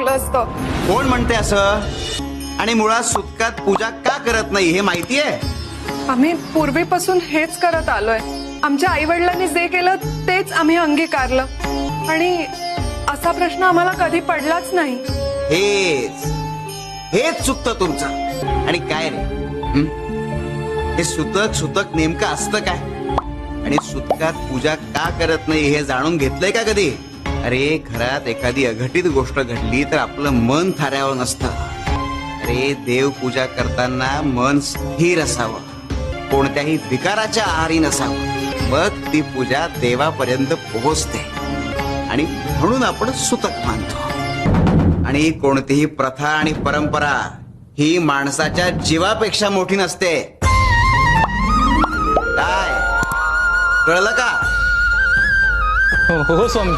लागलं असतं. कोण म्हणते असं? आणि मुळात सुतकात पूजा का करत नाही हे माहितीये? आम्ही पूर्वीपासून हेच करत आलोय. आमच्या आई वडिलांनी जे केलं तेच आम्ही अंगीकारलं आणि असा प्रश्न आम्हाला कधी पडलाच नाही. हेच चुकतं तुमचं. आणि काय रे, हे सुतक नेमकं असतं काय? आणि सुतकात पूजा का करत नाही हे जाणून घेतलंय का कधी? अरे घरात एखादी अघटित गोष्ट घडली तर आपलं मन थाऱ्यावर नसतं. अरे देव पूजा करताना मन स्थिर असावं, कोणत्याही विकाराच्या आहारी नसावं. मग ती पूजा देवापर्यंत पोहोचते आणि म्हणून आपण सुतक मानतो. आणि कोणतीही प्रथा आणि परंपरा ही माणसाच्या जीवापेक्षा मोठी नसते. काय कळलं का? हो स्वामी.